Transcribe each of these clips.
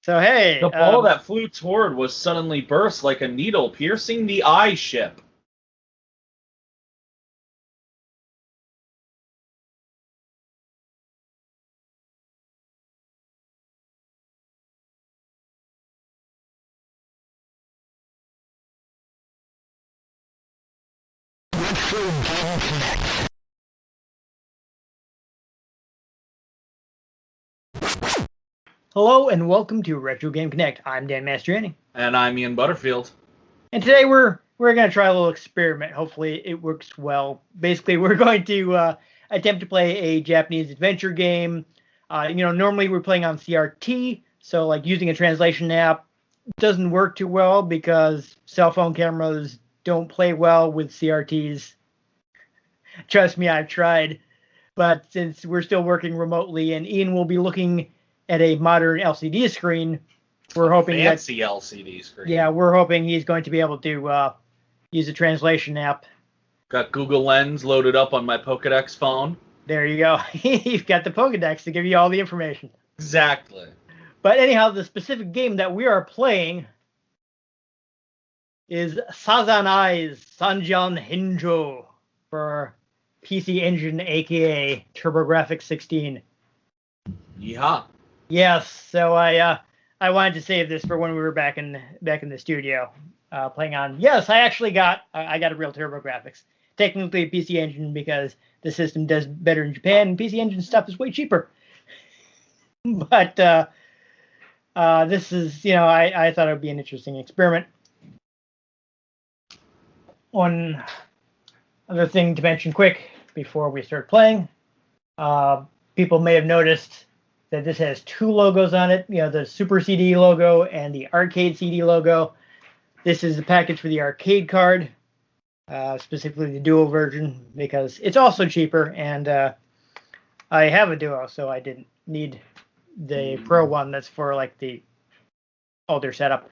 So hey, The ball that flew toward was suddenly burst like a needle, piercing the eye ship. hello and welcome to Retro Game Connect. I'm Dan Mastriani, And I'm Ian Butterfield. and today we're gonna try a little experiment. Hopefully, it works well. Basically, we're going to attempt to play a Japanese adventure game. Normally we're playing on CRT, so like using a translation app doesn't work too well because cell phone cameras don't play well with CRTs. Trust me, I've tried. But since we're still working remotely and Ian will be looking at a modern LCD screen, we're hoping fancy LCD screen. Yeah, we're hoping he's going to be able to use a translation app. Got Google Lens loaded up on my Pokedex phone. There you go. You've got the Pokedex to give you all the information. Exactly. But anyhow, the specific game that we are playing is Sazanai's Sanjiyan Henjyo for PC Engine, aka TurboGrafx-16. Yeehaw. Yes, so I wanted to save this for when we were back in the studio playing on. Yes, I actually got a real TurboGrafx. Technically a PC Engine because the system does better in Japan, and PC Engine stuff is way cheaper. But this is, I thought it would be an interesting experiment. One other thing to mention quick before we start playing, people may have noticed that this has two logos on it, the Super CD logo and the Arcade CD logo. This is the package for the arcade card, specifically the Duo version, because it's also cheaper, and I have a Duo, so I didn't need the Pro one that's for like the older setup.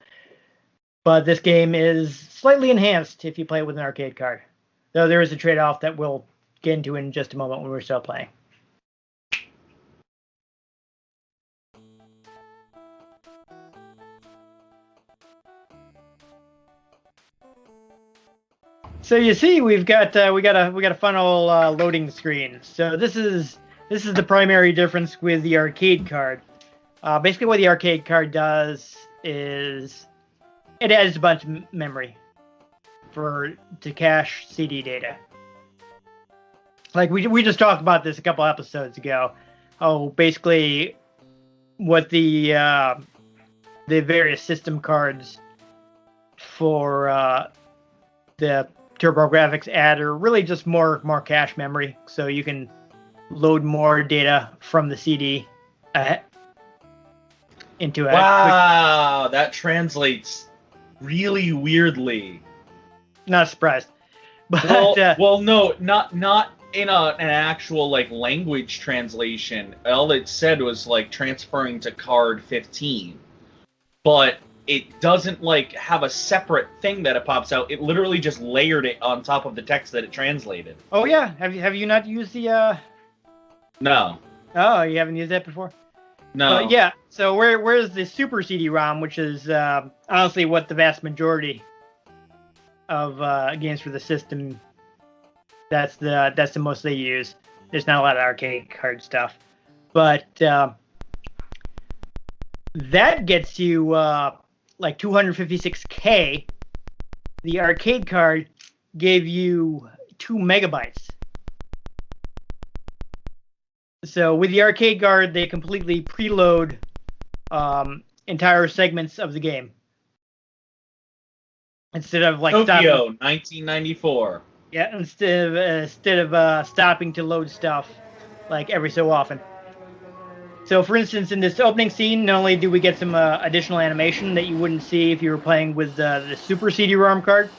But this game is slightly enhanced if you play it with an arcade card, though there is a trade-off that we'll get into in just a moment when we're still playing. So you see, we got a fun old loading screen. So this is the primary difference with the arcade card. Basically, what the arcade card does is it adds a bunch of memory to cache CD data. Like we just talked about this a couple episodes ago. Oh, basically, what the various system cards for the TurboGrafx add are really just more cache memory, so you can load more data from the CD into a wow, that translates really weirdly. Not surprised, but well, no, not in an actual like language translation. All it said was like transferring to card 15, but it doesn't like have a separate thing that it pops out. It literally just layered it on top of the text that it translated. Oh yeah, have you not used the? No. Oh, you haven't used that before? No. Yeah. So where's the Super CD-ROM, which is honestly what the vast majority of games for the system. That's the most they use. There's not a lot of arcade card stuff, but that gets you like 256K. The arcade card gave you 2 megabytes. So with the arcade card, they completely preload entire segments of the game instead of like Tokyo 1994. Yeah, instead of stopping to load stuff like every so often. So, for instance, in this opening scene, not only do we get some additional animation that you wouldn't see if you were playing with the Super CD-ROM card,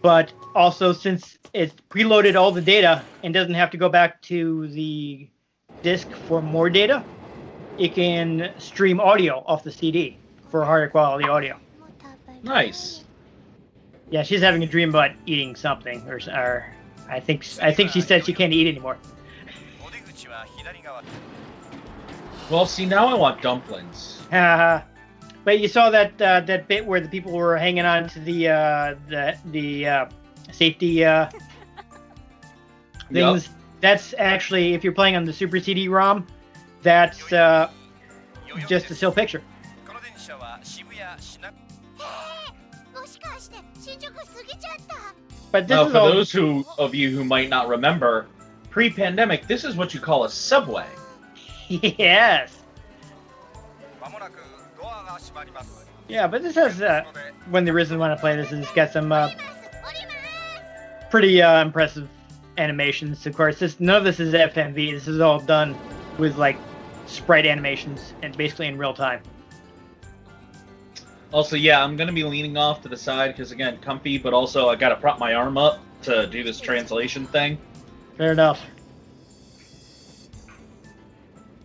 but also since it's preloaded all the data and doesn't have to go back to the disk for more data, it can stream audio off the CD for higher quality audio. Nice. Yeah, she's having a dream about eating something, or I think she said she can't eat anymore. Well, see, now I want dumplings. But you saw that that bit where the people were hanging on to the safety things. Yup. That's actually, if you're playing on the Super CD-ROM, that's just a still picture. But this Now, is for all. those of you who might not remember, pre-pandemic, this is what you call a subway. Yes. Yeah, but this has when the Risen want to play this, it's got some pretty impressive animations. Of course, none of this is FMV. This is all done with like sprite animations and basically in real time. Also, yeah, I'm going to be leaning off to the side because, again, comfy, but also I got to prop my arm up to do this translation thing. Fair enough.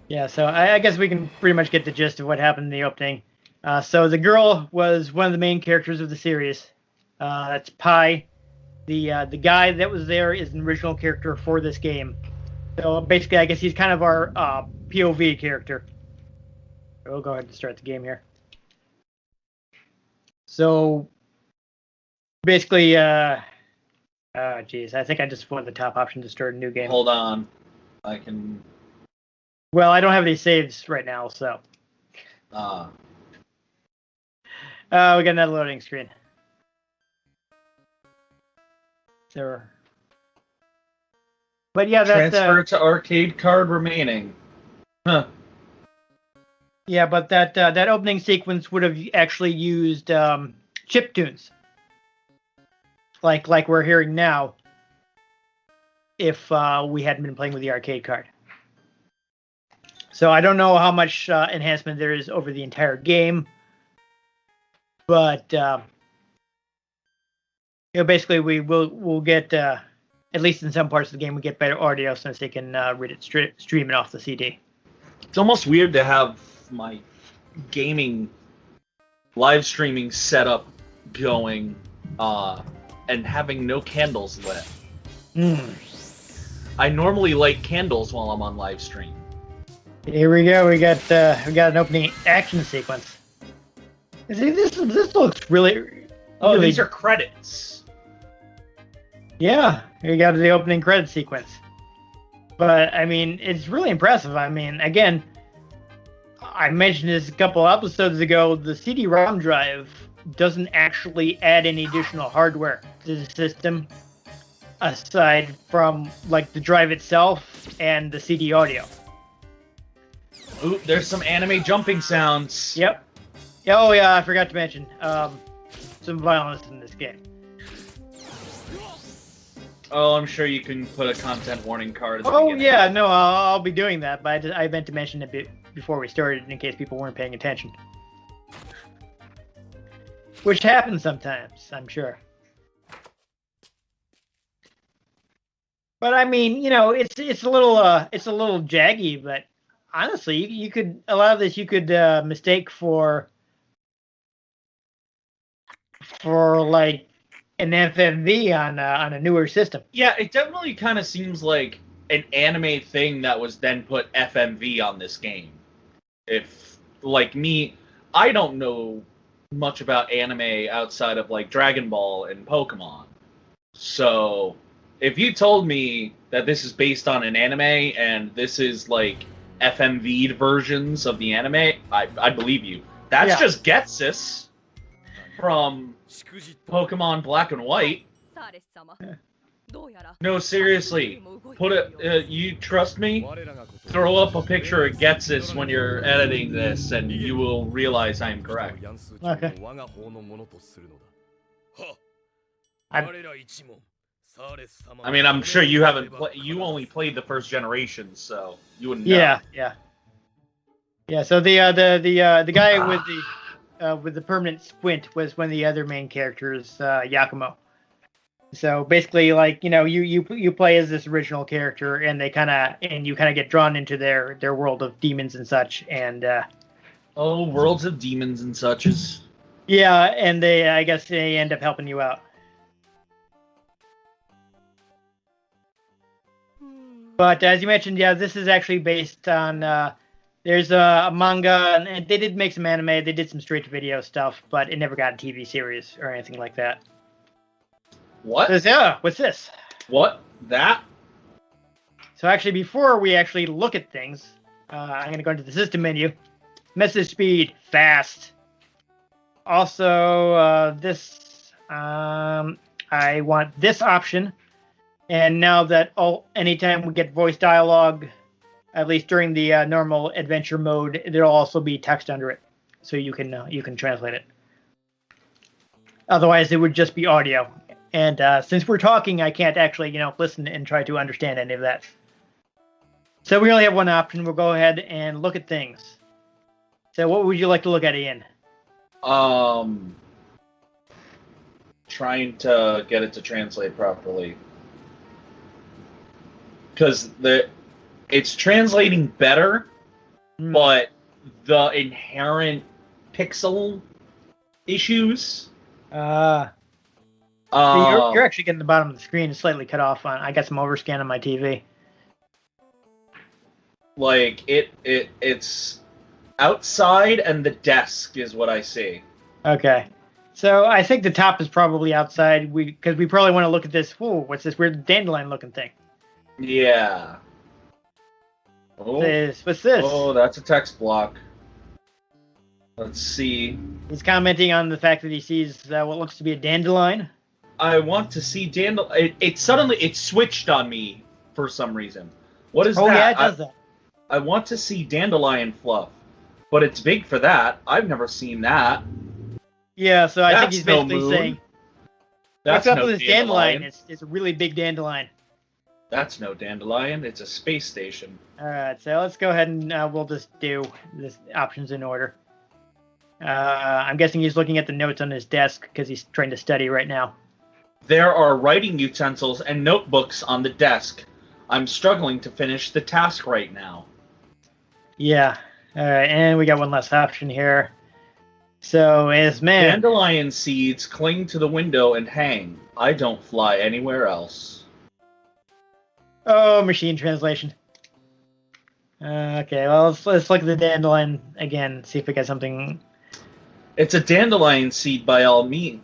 Yeah, so I guess we can pretty much get the gist of what happened in the opening. So the girl was one of the main characters of the series. That's Pi. The guy that was there is an original character for this game. So basically, I guess he's kind of our POV character. We'll go ahead and start the game here. So basically, geez, I think I just wanted the top option to start a new game. Hold on. I can... Well, I don't have any saves right now, so. We got another loading screen. There. But yeah, that Transfer to arcade card remaining. Huh. Yeah, but that opening sequence would have actually used chip tunes, like we're hearing now, if we hadn't been playing with the arcade card. So I don't know how much enhancement there is over the entire game, but basically we'll get at least in some parts of the game we get better audio since they can read it stream it off the CD. It's almost weird to have my gaming live streaming setup going and having no candles lit. I normally light candles while I'm on live stream. Here we go. We got an opening action sequence. See, this looks really. Oh, really, these are credits. Yeah, we got the opening credit sequence. But I mean, it's really impressive. I mean, again, I mentioned this a couple episodes ago. The CD-ROM drive doesn't actually add any additional hardware to the system, aside from like the drive itself and the CD audio. Ooh, there's some anime jumping sounds. Yep. Oh yeah, I forgot to mention some violence in this game. Oh, I'm sure you can put a content warning card at the Oh beginning. yeah, no, I'll be doing that, but I meant to mention it before we started in case people weren't paying attention. Which happens sometimes, I'm sure. But I mean, it's a little jaggy, but honestly, you could a lot of this you could mistake for like an FMV on a newer system. Yeah, it definitely kind of seems like an anime thing that was then put FMV on this game. If, like me, I don't know much about anime outside of, like, Dragon Ball and Pokemon. So, if you told me that this is based on an anime and this is, like, FMV'd versions of the anime, I believe you. That's just Getsus from Pokemon Black and White. No, seriously. You trust me? Throw up a picture of Getsus when you're editing this, and you will realize I am correct. Okay. I mean, I'm sure you haven't. You only played the first generation, so you wouldn't know. Yeah. So the guy with the permanent squint was one of the other main characters, Yakumo. So basically, like, you play as this original character, and you kind of get drawn into their world of demons and such, and oh, worlds of demons and suches. Yeah, and I guess they end up helping you out. But as you mentioned, yeah, this is actually based on There's a manga, and they did make some anime. They did some straight-to-video stuff, but it never got a TV series or anything like that. What? What's this? What? That? So actually, before we actually look at things, I'm going to go into the system menu. Message speed, fast. Also, this, I want this option. And now that anytime we get voice dialogue, at least during the normal adventure mode, there'll also be text under it, so you can translate it. Otherwise, it would just be audio. And since we're talking, I can't actually listen and try to understand any of that. So we only have one option. We'll go ahead and look at things. So what would you like to look at, Ian? Trying to get it to translate properly. Because it's translating better, but the inherent pixel issues. So you're actually getting the bottom of the screen slightly cut off. I got some overscan on my TV. Like it's outside, and the desk is what I see. Okay. So I think the top is probably outside. Because we probably want to look at this. Whoa, what's this weird dandelion looking thing? Yeah. Oh. What's this? Oh, that's a text block. Let's see. He's commenting on the fact that he sees what looks to be a dandelion. I want to see dandelion. It suddenly switched on me for some reason. What is that? Oh yeah, it does that. I want to see dandelion fluff, but it's big for that. I've never seen that. Yeah, so I think he's basically saying, "What's up with this dandelion? It's a really big dandelion." That's no dandelion. It's a space station. All right, so let's go ahead and we'll just do this options in order. I'm guessing he's looking at the notes on his desk because he's trying to study right now. There are writing utensils and notebooks on the desk. I'm struggling to finish the task right now. Yeah. All right, and we got one last option here. So, dandelion seeds cling to the window and hang. I don't fly anywhere else. Oh, machine translation. Okay, well, let's look at the dandelion again, see if we got something. It's a dandelion seed by all means.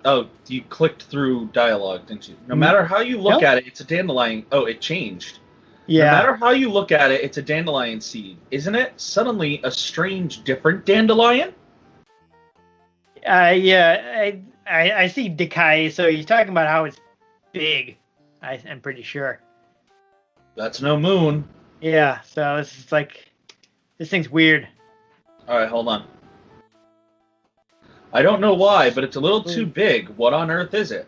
Oh, you clicked through dialogue, didn't you? No matter how you look at it, it's a dandelion. Oh, it changed. Yeah. No matter how you look at it, it's a dandelion seed. Isn't it suddenly a strange, different dandelion? Yeah, I see Decay, so he's talking about how it's big. I'm pretty sure. That's no moon. Yeah, so it's just like, this thing's weird. Alright, hold on. I don't know why, but it's a little too big. What on earth is it?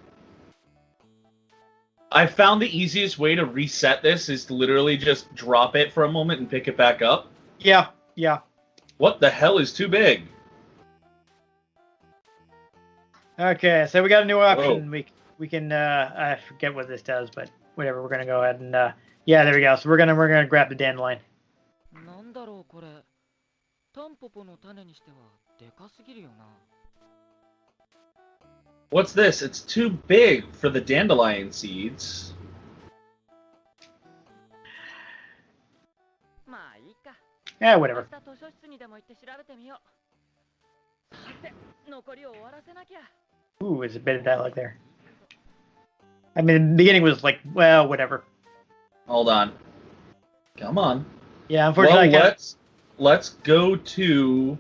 I found the easiest way to reset this is to literally just drop it for a moment and pick it back up. Yeah. What the hell is too big? Okay, so we got a new option. Whoa. We can I forget what this does, but whatever. We're gonna go ahead and yeah, there we go. So we're gonna grab the dandelion. What's this? It's too big for the dandelion seeds. Yeah, whatever. Ooh, there's a bit of dialogue there. I mean, the beginning was like, well, whatever. Hold on. Come on. Yeah, unfortunately, well, let's go to,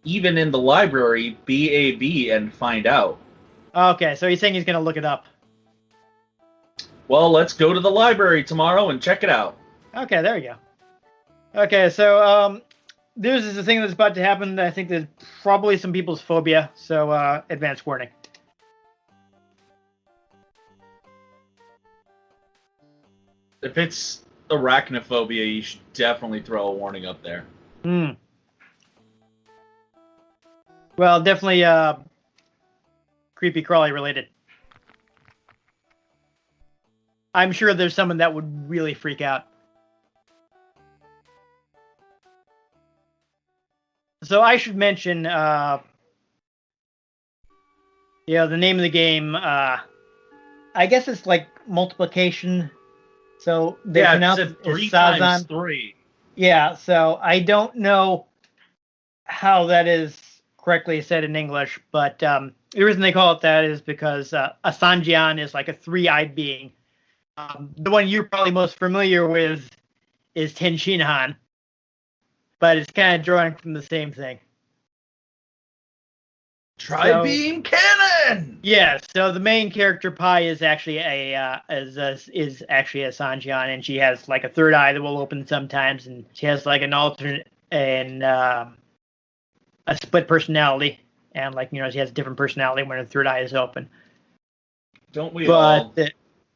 even in the library, BAB and find out. Okay, so he's saying he's going to look it up. Well, let's go to the library tomorrow and check it out. Okay, there we go. Okay, so this is the thing that's about to happen. I think there's probably some people's phobia, so advance warning. If it's arachnophobia, you should definitely throw a warning up there. Well, definitely creepy crawly related. I'm sure there's someone that would really freak out. So I should mention, the name of the game. I guess it's like multiplication. So they pronounce it 3 Sazan. times 3. Yeah, so I don't know how that is correctly said in English, but the reason they call it that is because a Sanjiyan is like a three-eyed being. The one you're probably most familiar with is Tenshinhan, but it's kind of drawing from the same thing. Tri-beam cannon! Yeah, so the main character Pi is actually is actually a Sanjiyan, and she has like a third eye that will open sometimes, and she has like an alternate and a split personality, and like she has a different personality when her third eye is open. Don't we all?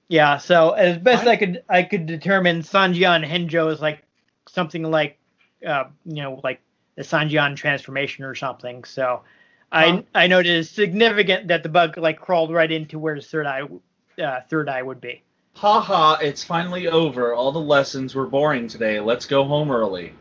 Yeah, so as best I could determine, Sanjiyan Henjyo is like something like like the Sanjiyan transformation or something. So I noticed it's significant that the bug like crawled right into where the third eye would be. Haha, it's finally over. All the lessons were boring today. Let's go home early.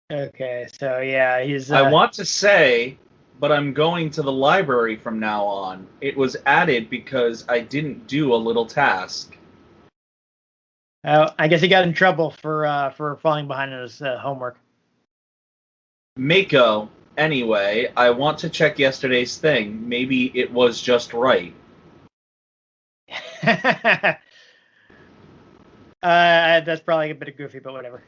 Okay, so yeah, he's I want to say, but I'm going to the library from now on. It was added because I didn't do a little task. I guess he got in trouble for falling behind on his homework. Mako, anyway, I want to check yesterday's thing. Maybe it was just right. That's probably a bit goofy, but whatever.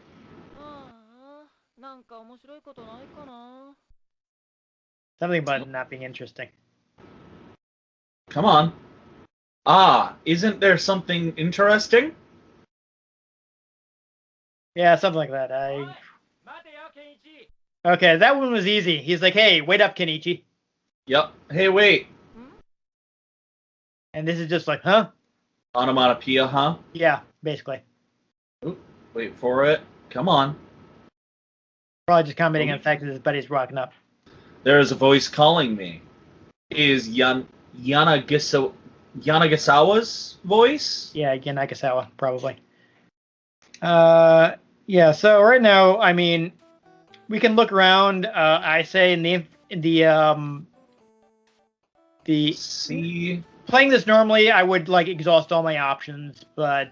Something about not being interesting. Come on. Ah, isn't there something interesting? Yeah, something like that. Okay, that one was easy. He's like, "Hey, wait up, Kenichi." Yep. Hey, wait. And this is just like, huh? Onomatopoeia, huh? Yeah, basically. Oop, wait for it. Come on. Probably just commenting on the fact that his buddy's rocking up. There is a voice calling me. Is Yanagasawa's voice? Yeah, again, Nakasawa, probably. Yeah. So right now, I mean, we can look around. I say See, playing this normally, I would like exhaust all my options, but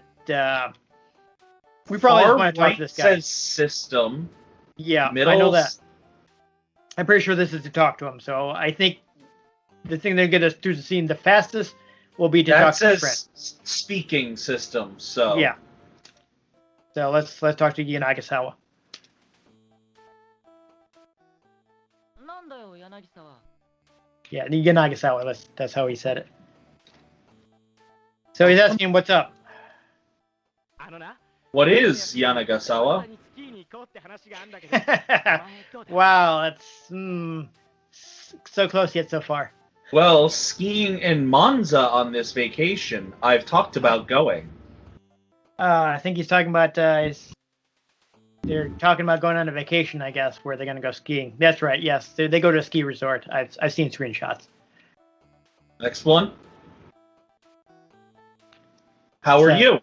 we probably just want to talk to this guy. Says system. Yeah, Middle, I know that. I'm pretty sure this is to talk to him. So I think the thing that get us through the scene the fastest will be to talk to his friend. Speaking system. So yeah. So let's talk to Yanagasawa. Yeah, Yanagasawa. That's how he said it. So he's asking, "What's up?" What is Yanagasawa? Wow, that's so close yet so far. Well, skiing in Monza on this vacation. I've talked about going. I think he's talking about they're talking about going on a vacation, I guess, where they're going to go skiing. That's right. Yes, they go to a ski resort. I've seen screenshots. Next one. How are you?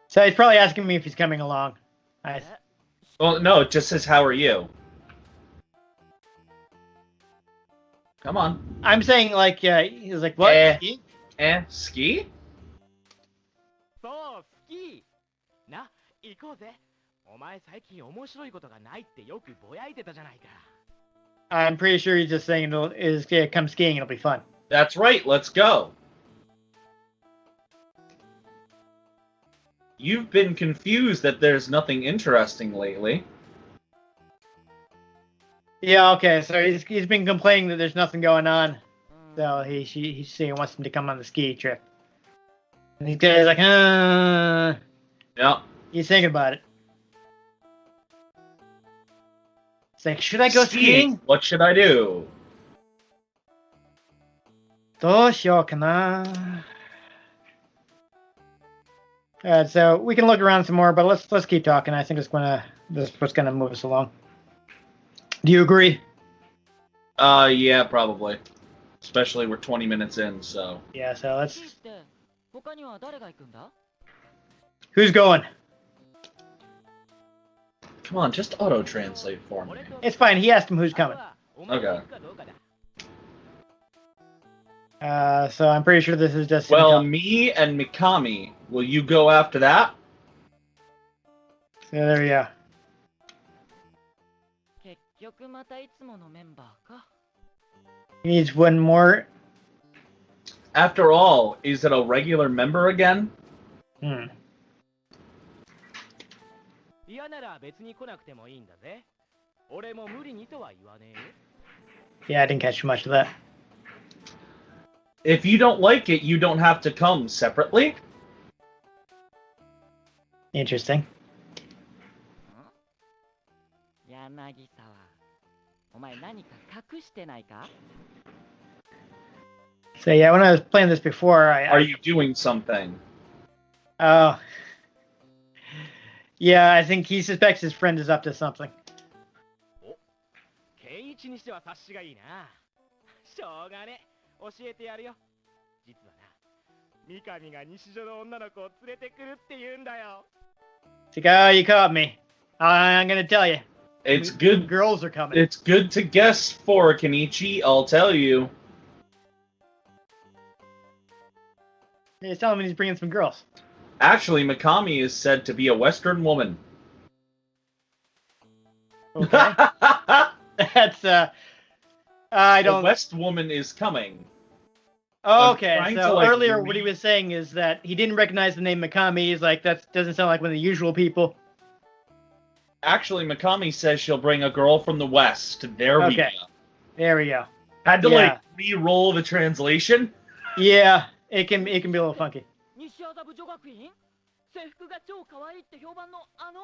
So he's probably asking me if he's coming along. Well, no, it just says, how are you? Come on. I'm saying, like, he's like, what? Ski? I'm pretty sure he's just saying, come skiing, it'll be fun. That's right, let's go. You've been confused that there's nothing interesting lately. Yeah, okay, so he's been complaining that there's nothing going on. So he's saying he wants him to come on the ski trip. And he's like, Yeah. He's thinking about it. It's like, should I go skiing? What should I do? どうしようかな? So we can look around some more, but let's keep talking. I think this is what's gonna move us along. Do you agree? Yeah, probably. Especially we're 20 minutes in, so. Yeah, so let's. Who's going? Come on, just auto-translate for me. It's fine. He asked him who's coming. Okay. So I'm pretty sure this is just. Well, me and Mikami. Will you go after that? So there you go. 結局またいつものメンバーか。 He needs one more. After all, is it a regular member again? 嫌なら別に来なくてもいいんだぜ。俺も無理にとは言わねえよ。 Yeah, I didn't catch much of that. If you don't like it, you don't have to come separately. Interesting. 柳沢、お前何か隠してないか? So yeah, when I was playing this before, Are you doing something? Oh. Yeah, I think he suspects his friend is up to something. 健一にしては察しがいいな。しょうがね。教えてやるよ。実はな、三上が西女の女の子を連れてくるって言うんだよ。 It's like, oh, you caught me. I'm gonna tell you. It's good. Girls are coming. It's good to guess for Kenichi, I'll tell you. He's telling me he's bringing some girls. Actually, Mikami is said to be a Western woman. Okay. That's I don't. The West woman is coming. Oh, okay, trying so to, like, earlier what he was saying is that he didn't recognize the name Mikami. He's like, that doesn't sound like one of the usual people. Actually, Mikami says she'll bring a girl from the West. There we go. There we go. Had to Yeah. like re-roll the translation. Yeah, it can be a little funky. 西麻布女学院制服が超可愛いって評判のあの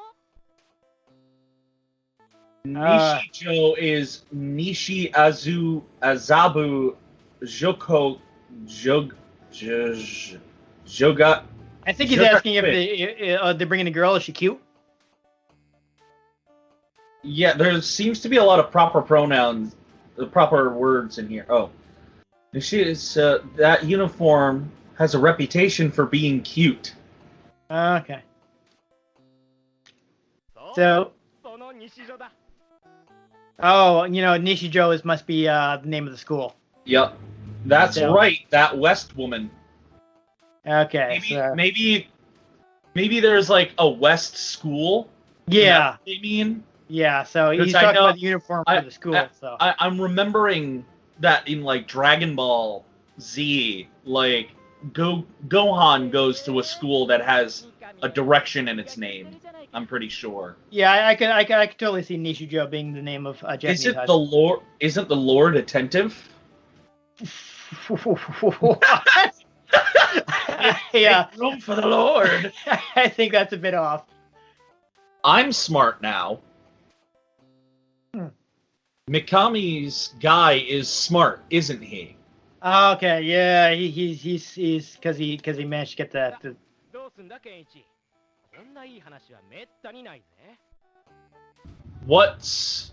Nishijo is Nishi Azabu Joko Joga. I think he's Sugar asking if Quid. they're bringing a girl. Is she cute? Yeah, there seems to be a lot of proper pronouns, proper words in here. Oh, Nishi is that uniform has a reputation for being cute. Okay. So, その西女だ。 oh, Nishijo must be the name of the school. Yep, that's So- right. That West woman. Okay. Maybe there's like a West school. Yeah. Is that what they mean? Yeah. So he's Because I talking know- about the uniform for the school. So. I'm remembering that in like Dragon Ball Z, like Gohan goes to a school that has a direction in its name. I'm pretty sure. Yeah, I could totally see Nishijo being the name of Japanese. Isn't the Lord attentive? What? Yeah, Make room for the Lord. I think that's a bit off. I'm smart now. Mikami's guy is smart, isn't he? Okay, yeah, he's because he managed to get the どうすんだ健一。こんないい話はめったにないぜ。 What's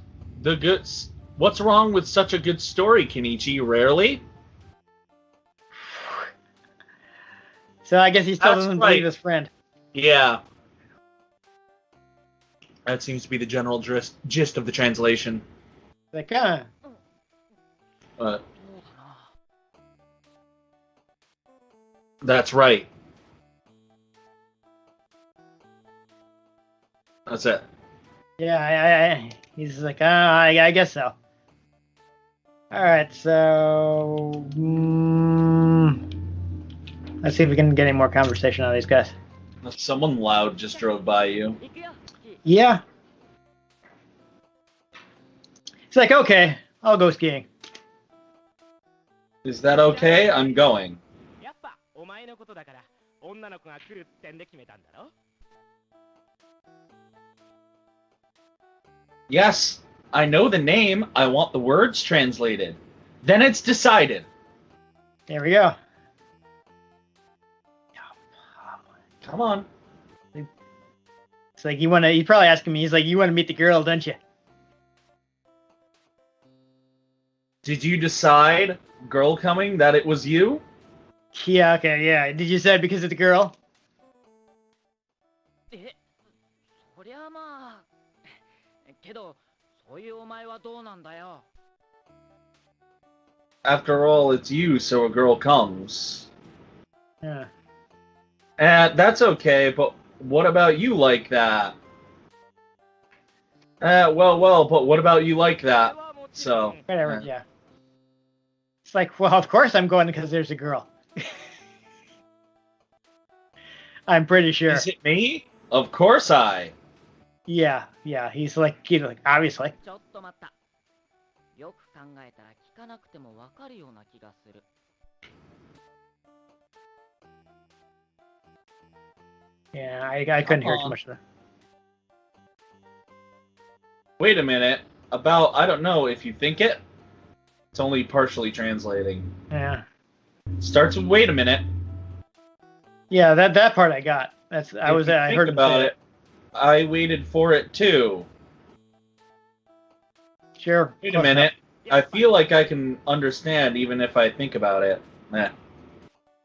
wrong with such a good story, Kenichi? Rarely? So I guess he still That's doesn't right. believe his friend. Yeah. That seems to be the general gist of the translation. Like, どうだな。 That's right. That's it. yeah, he's like, I guess so. All right, so let's see if we can get any more conversation out of these guys. Someone loud just drove by you. 行くよ。 Yeah. It's like, okay, I'll go skiing. Is that okay? I'm going. やっぱお前のことだから女の子が来るってんで決めたんだろ。 Yes, I know the name. I want the words translated. Then it's decided. There we go. Come on. It's like he's probably asking me, he's like, you want to meet the girl, don't you? Did you decide, girl coming, that it was you? Yeah, okay, yeah. Did you say because of the girl? え、そりゃまあ。けど、そういうお前はどうなんだよ。 After all, it's you, so a girl comes. Yeah. That's okay, but what about you like that? Well, but what about you like that? So, Whatever, yeah. It's like, well, of course I'm going because there's a girl. I'm pretty sure. Is it me? Of course I. Yeah. He's like, obviously. ちょっと待った。よく考えたら聞かなくてもわかるような気がする。Yeah, I couldn't hear too much of that. Wait a minute. I don't know if you think it. It's only partially translating. Yeah. Starts with wait a minute. Yeah, that part I got. I If you think heard him about say it. I waited for it too. that. Sure. Wait a close minute. enough. I feel like I can understand even if I think about it. Yeah.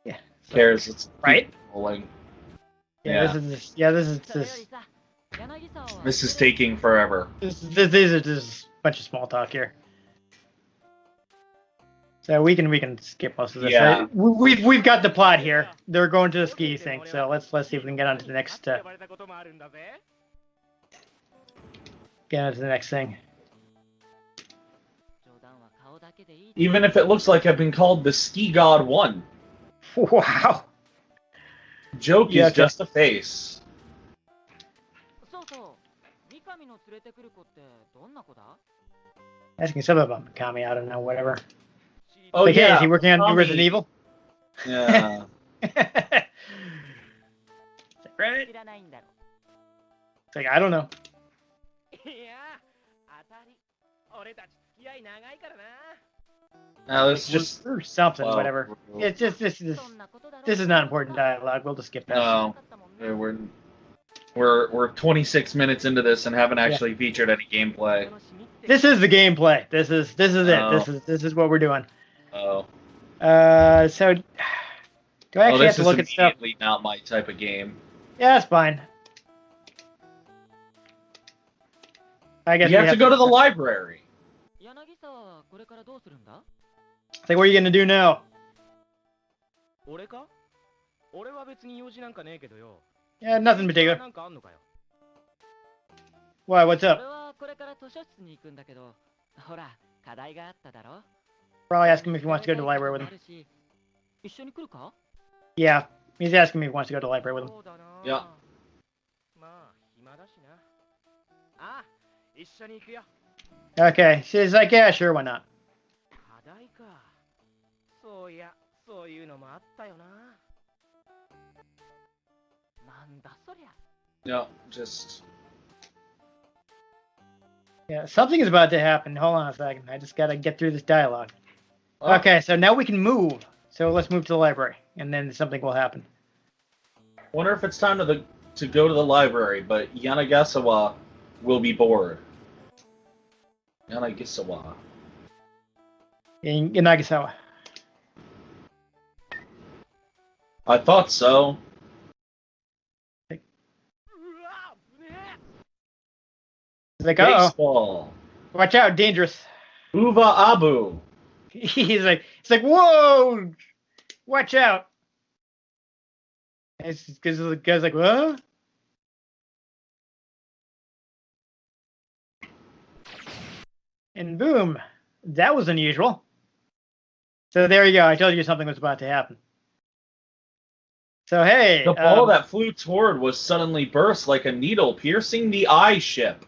Who cares? It's Right? rolling. Yeah. This is それよりさ、柳沢は This is taking forever. these are just a bunch of small talk here. So we can skip most of this. Yeah. We've got the plot here. They're going to the ski thing. So let's see if we can get on to the next 呼ばれたこともあるんだぜ。 get on to the next thing. 冗談は顔だけでいい。 Even if it looks like I've been called the Ski God 1. Wow. Joke Yeah, is just a face. そうそう。三上の連れてくる子ってどんな子だ？ Asking something about Mikami. I don't know. Whatever. Oh Like, hey, yeah. is he working on Tommy. Resident Evil? Yeah. Is that right? 知らないんだろ。 It's like, I don't know. いや、当たり。俺たち付き合い長いからな。 Now let's just. Or something, Well, whatever. It's just this そんなことだろ。 is not important dialogue. We'll just skip past it. No. We're 26 minutes into this and haven't actually featured any gameplay. This is the gameplay. This is it. Oh. This is what we're doing. Oh. So do I actually have This to is look at stuff? immediately not my type of game. Yeah, that's fine. I guess You we have to go to the library. 柳沢はこれからどうするんだ？ It's like, what are you gonna do now? 俺か？俺は別に用事なんかねえけどよ。 Yeah, nothing in な particular. んかあんのかよ。 Why? What's 俺 up? はこれから図書室に行くんだけど、ほら、課題があっただろ。 Probably ask him if he wants to go to the library with him. あるし一緒に来るか？ Yeah, he's asking me if he wants to go to the library with him. そうだな。いや。まあ、暇だしな。ああ、一緒に行くよ。 Okay, she's like, yeah, sure, why not? 課題か。そういや、そういうのもあったよな。なんだそりゃ。 No, just. Yeah, something is about to happen. Hold on a second. I just gotta get through this dialogue. Oh. Okay, so now we can move. So let's move to the library, and then something will happen. Wonder if it's time to go to the library, but Yanagasawa will be bored. Yanagasawa. In Nagasawa. I thought so. うわ危ねえ。 He's like, uh-oh, Baseball. watch out, dangerous. Uva Abu. He's like, whoa, watch out. It's because the guy's like, what? And boom, that was unusual. So there you go. I told you something was about to happen. So hey, The ball that flew toward was suddenly burst like a needle piercing the eye ship.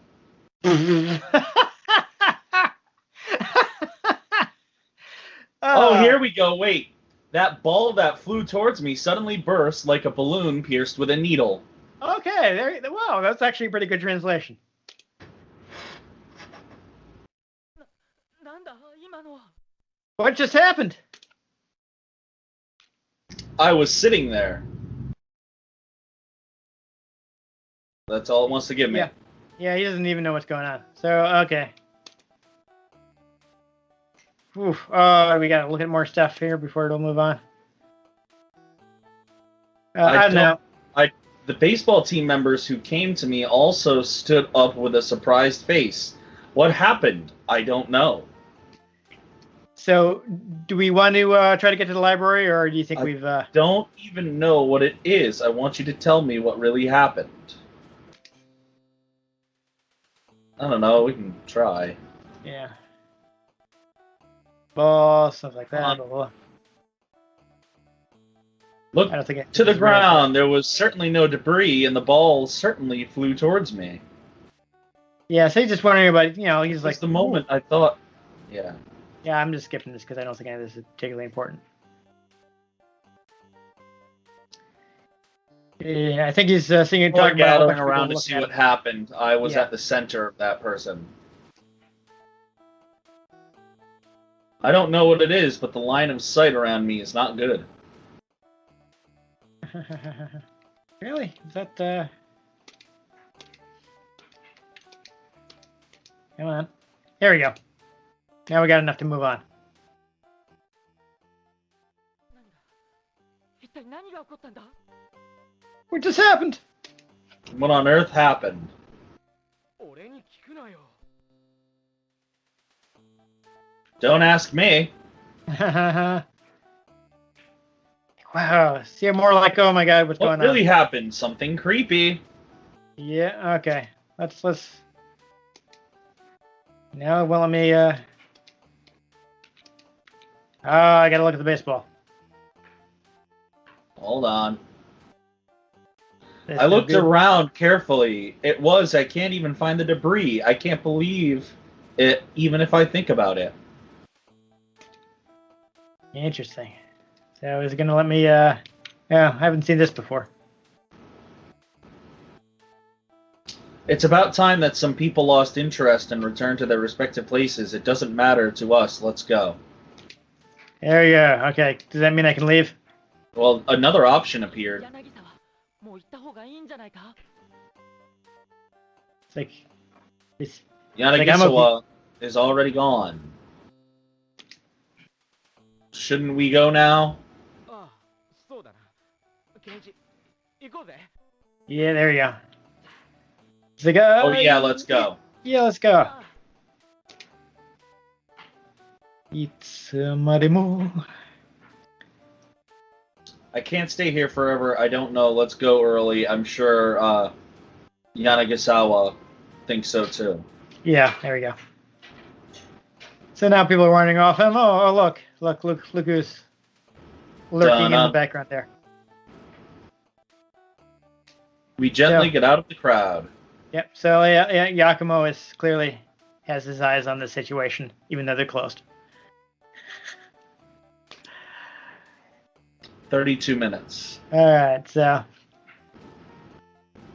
Oh, here we go. Wait. That ball that flew towards me suddenly burst like a balloon pierced with a needle. Okay, wow, that's actually a pretty good translation. なんだ今のは。 What just happened? I was sitting there. That's all it wants to give me. Yeah. Yeah, he doesn't even know what's going on. So, okay. Oof. Oh, we gotta look at more stuff here before it'll move on. I don't know. The baseball team members who came to me also stood up with a surprised face. What happened? I don't know. So, do we want to try to get to the library, or do you think we've... Don't even know what it is. I want you to tell me what really happened. I don't know. We can try. Yeah. Ball, stuff like that. Come on. Blah, blah. Look I don't think to the this is really ground. There was certainly no debris, and the ball certainly flew towards me. Yeah, so he's just wondering about, he's Just like, the moment I thought, yeah. yeah, I'm just skipping this because I don't think any of this is particularly important. Yeah, I think he's singing, We're talking about a bunch gathering of people around to looking see at what him. happened. I was Yeah. at the center of that person. I don't know what it is, but the line of sight around me is not good. Really? Is that, Come on. There we go. Now we got enough to move on. 一体何が起こったんだ What just happened? What on earth happened? 俺に聞くなよ Don't ask me. Wow. See, more like, oh my god, what's What going really on? happened? Something creepy. Yeah, okay. Let's... No, well, let me, Oh, I gotta look at the baseball. Hold on. That's I no looked good. around carefully. I can't even find the debris. I can't believe it, even if I think about it. Interesting. So is it gonna let me, Yeah, I haven't seen this before. It's about time that some people lost interest and returned to their respective places. It doesn't matter to us. Let's go. There you go. Okay, does that mean I can leave? Well, another option appeared. 柳沢もう行った方がいいんじゃないか It's like... It's... Yanagisawa is already gone. Shouldn't we go now? ああそうだなケンジ行こうぜ Yeah, there you go. It's like, Oh yeah, let's go. Yeah, let's go. ああいつまでも I can't stay here forever. I don't know. Let's go early. I'm sure Yanagisawa thinks so too. Yeah, there we go. So now people are running off him. Oh, look who's lurking in the Dun-dun. background there. We gently Yeah. get out of the crowd. Yep. So yeah, Yakumo is clearly has his eyes on the situation, even though they're closed. 32 minutes. All right. So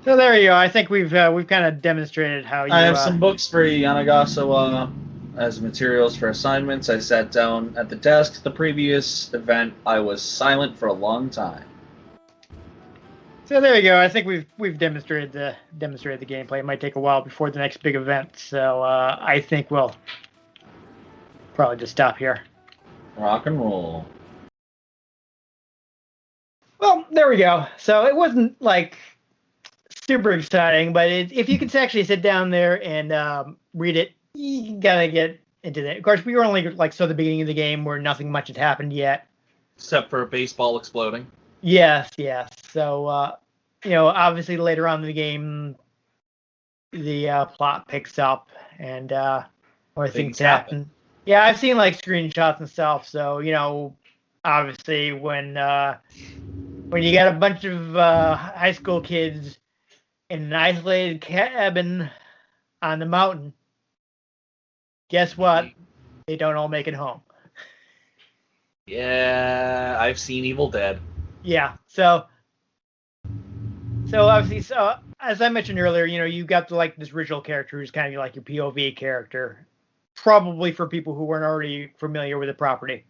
there you go. I think we've kind of demonstrated how you. I have some books for Yanagisawa as materials for assignments. I sat down at the desk. The previous event, I was silent for a long time. So there you go. I think we've demonstrated the gameplay. It might take a while before the next big event. So I think we'll probably just stop here. Rock and roll. Well, there we go. So it wasn't like super exciting, but if you can actually sit down there and read it, you gotta get into that. Of course, we were only the beginning of the game where nothing much had happened yet. Except for a baseball exploding. Yes. So obviously later on in the game, the plot picks up and more things happen. Yeah, I've seen screenshots and stuff. So obviously when you got a bunch of high school kids in an isolated cabin on the mountain, guess what? They don't all make it home. Yeah, I've seen Evil Dead. Yeah, so obviously, as I mentioned earlier, you got this original character who's kind of like your POV character, probably for people who weren't already familiar with the property,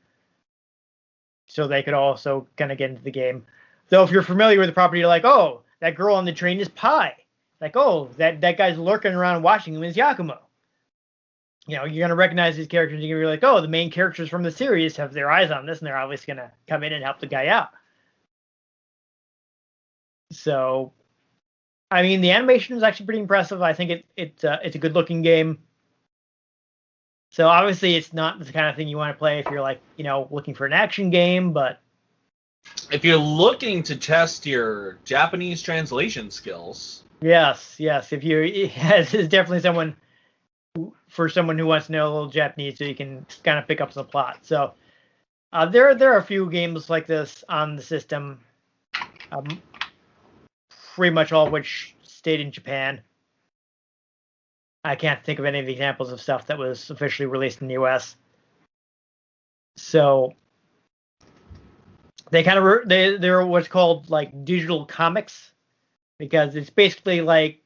so they could also kind of get into the game. Though if you're familiar with the property, you're like, oh, that girl on the train is Pi. Like, oh, that guy's lurking around watching him is Yakumo. You're going to recognize these characters. You're going to be like, oh, the main characters from the series have their eyes on this, and they're obviously going to come in and help the guy out. So, I mean, the animation is actually pretty impressive. I think it's a good-looking game. So, obviously, it's not the kind of thing you want to play if you're, looking for an action game, but... If you're looking to test your Japanese translation skills... Yes, yes. If you, yes, it's definitely someone for someone who wants to know a little Japanese, so you can kind of pick up the plot. So there are a few games like this on the system, um, pretty much all of which stayed in Japan. I can't think of any of the examples of stuff that was officially released in the U.S. So they kind of they're what's called like digital comics, because it's basically like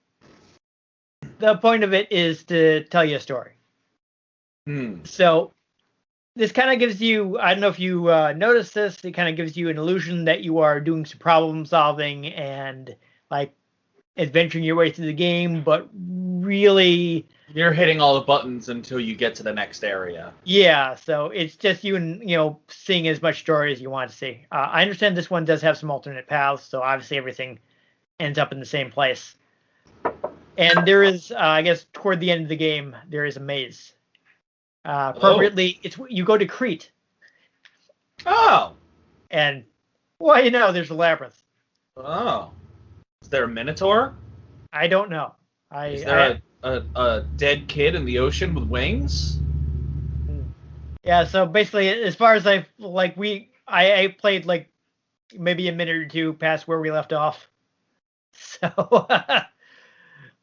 the point of it is to tell you a story. So this kind of gives you, I don't know if you noticed this, it kind of gives you an illusion that you are doing some problem solving and like adventuring your way through the game, but really, You're hitting all the buttons until you get to the next area. yeah, so it's just you and, seeing as much story as you want to see. I understand this one does have some alternate paths, so obviously everything ends up in the same place. And there is, I guess, toward the end of the game, there is a maze. Appropriately, it's you go to Crete, Oh. and well, there's a labyrinth. Oh. Is there a minotaur? I don't know. Is there a dead kid in the ocean with wings? Yeah, so basically, as far as I played like maybe a minute or two past where we left off, so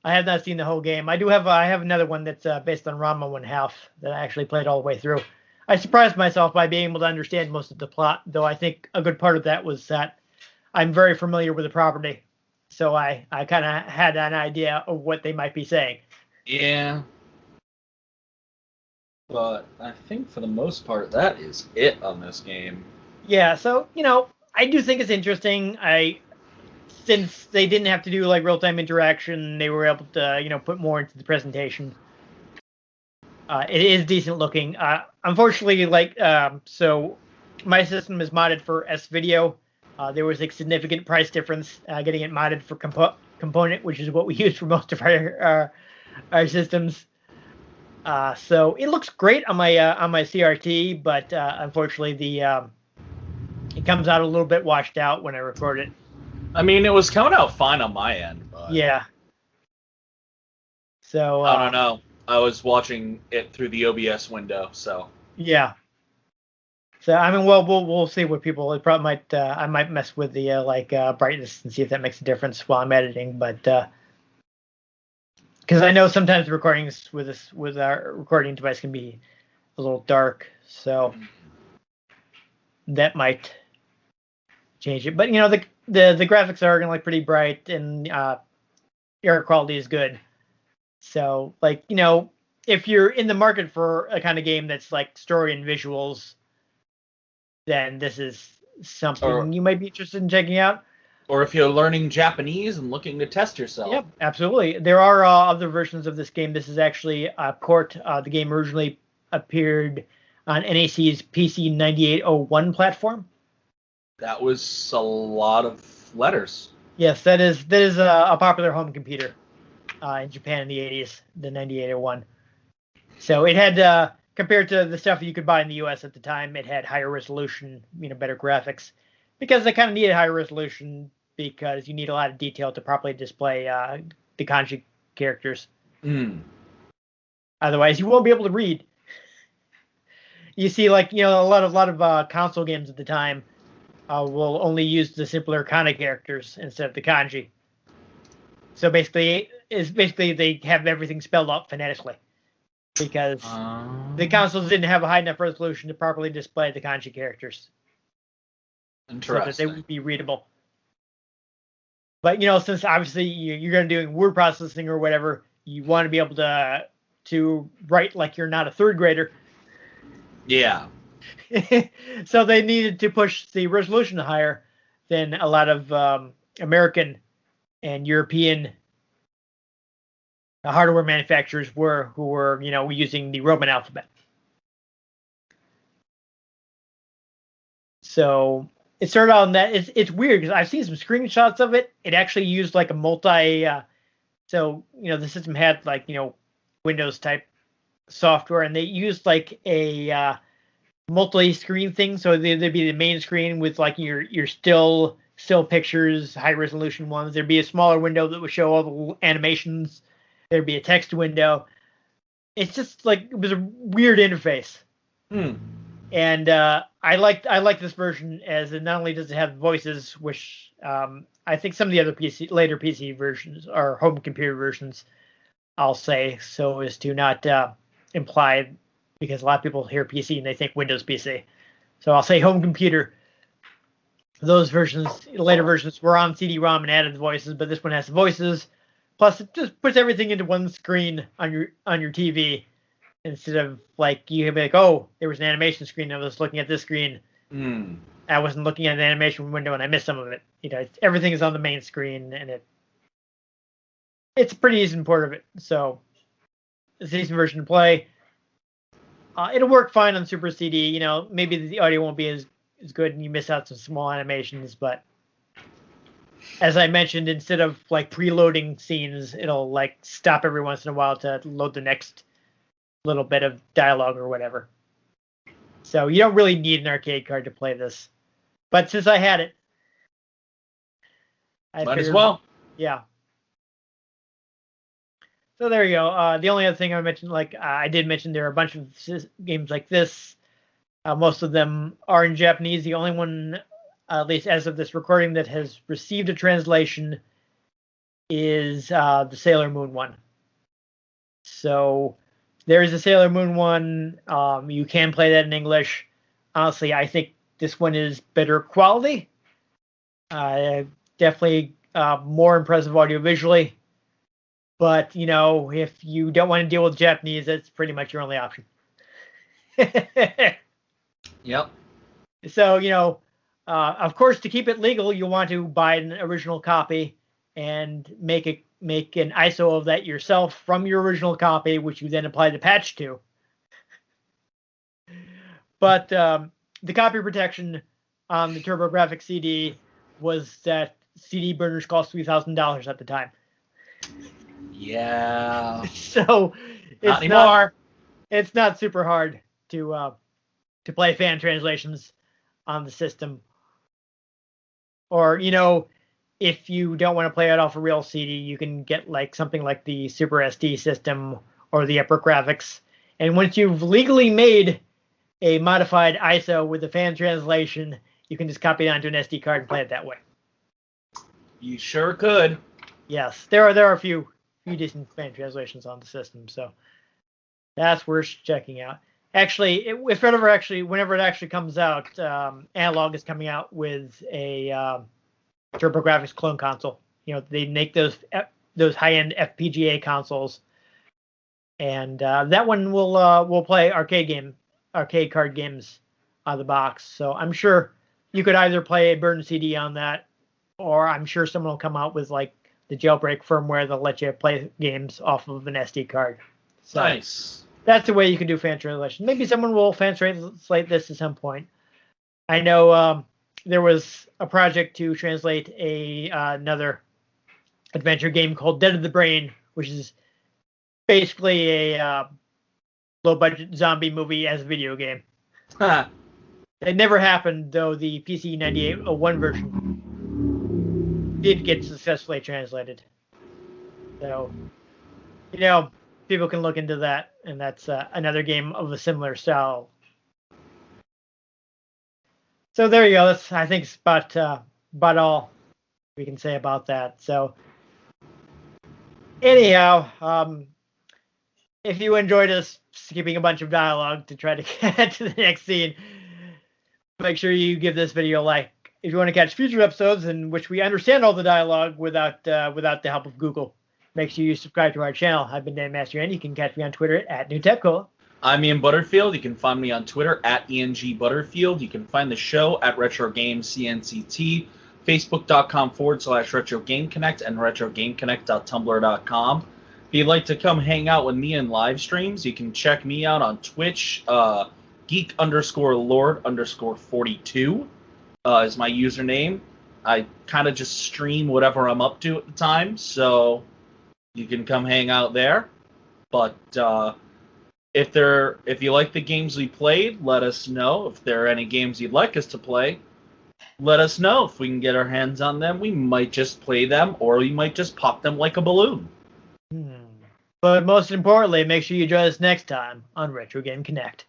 I have not seen the whole game. I have another one that's based on Ranma 1/2 that I actually played all the way through. I surprised myself by being able to understand most of the plot, though I think a good part of that was that I'm very familiar with the property, so I kind of had an idea of what they might be saying. Yeah. But I think for the most part, that is it on this game. Yeah, so I do think it's interesting. Since they didn't have to do like real time interaction, they were able to put more into the presentation. It is decent looking. Unfortunately, so my system is modded for S video. There was a significant price difference getting it modded for component, which is what we use for most of our systems. So it looks great on my CRT, but unfortunately it comes out a little bit washed out when I record it. I mean, it was coming out fine on my end, but Yeah. So I don't know. I was watching it through the OBS window, so yeah. So I mean, well, we'll see what people. It probably might. I might mess with the brightness and see if that makes a difference while I'm editing, but because I know sometimes the recordings with our recording device can be a little dark, so that might change it. But the graphics are gonna look pretty bright, and air quality is good. So if you're in the market for a kind of game that's like story and visuals, then this is something you might be interested in checking out. Or if you're learning Japanese and looking to test yourself. Yep, absolutely. There are other versions of this game. This is actually a port. The game originally appeared on NAC's PC 9801 platform. That was a lot of letters. Yes, that is a popular home computer in Japan in the 80s, the 9801. So it had, compared to the stuff you could buy in the US at the time, it had higher resolution, better graphics. Because they kind of needed higher resolution because you need a lot of detail to properly display the kanji characters. Otherwise, you won't be able to read. You see, a lot of console games at the time will only use the simpler kana characters instead of the kanji. So basically they have everything spelled out phonetically because the consoles didn't have a high enough resolution to properly display the kanji characters. Interesting. So that they would be readable. But since obviously you're going to do word processing or whatever, you want to be able to write like you're not a third grader. Yeah. So they needed to push the resolution higher than a lot of American and European hardware manufacturers who were using the Roman alphabet. So it started out on that. It's weird because I've seen some screenshots of it. It actually used like a multi. So the system had Windows type software, and they used like a multi-screen thing. So there'd be the main screen with like your still still pictures, high resolution ones. There'd be a smaller window that would show all the animations. There'd be a text window. It's just like it was a weird interface. And I like this version as it not only does it have voices, which I think some of the other later PC versions or home computer versions, I'll say, so as to not imply, because a lot of people hear PC and they think Windows PC. So I'll say home computer. Those versions, later versions, were on CD-ROM and added voices, but this one has voices. Plus, it just puts everything into one screen on your TV, instead of like you can be like, oh, there was an animation screen. I was looking at this screen. I wasn't looking at an animation window and I missed some of it. Everything is on the main screen, and it's a pretty decent port of it. So it's a decent version to play. It'll work fine on Super CD. Maybe the audio won't be as good and you miss out some small animations, but as I mentioned, instead of like preloading scenes, it'll like stop every once in a while to load the next little bit of dialogue or whatever. So you don't really need an arcade card to play this. But since I had it, I might figured, as well. Yeah. So there you go. The only other thing I mentioned, I did mention, there are a bunch of games like this. Most of them are in Japanese. The only one, at least as of this recording, that has received a translation is the Sailor Moon one. So there is a Sailor Moon one. You can play that in English. Honestly, I think this one is better quality. Definitely more impressive audio visually. But, if you don't want to deal with Japanese, that's pretty much your only option. Yep. So, of course, to keep it legal, you want to buy an original copy and make an ISO of that yourself from your original copy, which you then apply the patch to. But the copy protection on the TurboGrafx CD was that CD burners cost $3,000 at the time. Yeah. So Not anymore. It's not super hard to play fan translations on the system. Or, if you don't want to play it off a real CD, you can get something like the Super SD system or the Epic Graphics. And once you've legally made a modified ISO with the fan translation, you can just copy it onto an SD card and play it that way. You sure could. Yes, there are a few decent fan translations on the system, so that's worth checking out. Actually, whenever it actually comes out, Analog is coming out with a TurboGrafx clone console. They make those high-end FPGA consoles, and that one will play arcade card games out of the box. So I'm sure you could either play a burned CD on that, or I'm sure someone will come out with the jailbreak firmware that'll let you play games off of an SD card. So Nice. That's the way you can do fan translation. Maybe someone will fan translate this at some point. I know there was a project to translate another adventure game called Dead of the Brain, which is basically a low-budget zombie movie as a video game. It never happened, though the PC 9801 version did get successfully translated. So, people can look into that, and that's another game of a similar style. So there you go. That's, I think, about all we can say about that. So anyhow, if you enjoyed us skipping a bunch of dialogue to try to get to the next scene, make sure you give this video a like. If you want to catch future episodes in which we understand all the dialogue without the help of Google, make sure you subscribe to our channel. I've been Dan Mastriani. You can catch me on Twitter at NewTechCola. I'm Ian Butterfield. You can find me on Twitter at ENG Butterfield. You can find the show at Retro Games CNCT, Facebook.com/Retro Game Connect, and RetroGameConnect.tumblr.com. If you'd like to come hang out with me in live streams, you can check me out on Twitch. Geek_Lord_42 is my username. I kind of just stream whatever I'm up to at the time, so you can come hang out there. But if you like the games we played, let us know. If there are any games you'd like us to play, Let us know if we can get our hands on them. We might just play them, or we might just pop them like a balloon. But most importantly, make sure you join us next time on Retro Game Connect.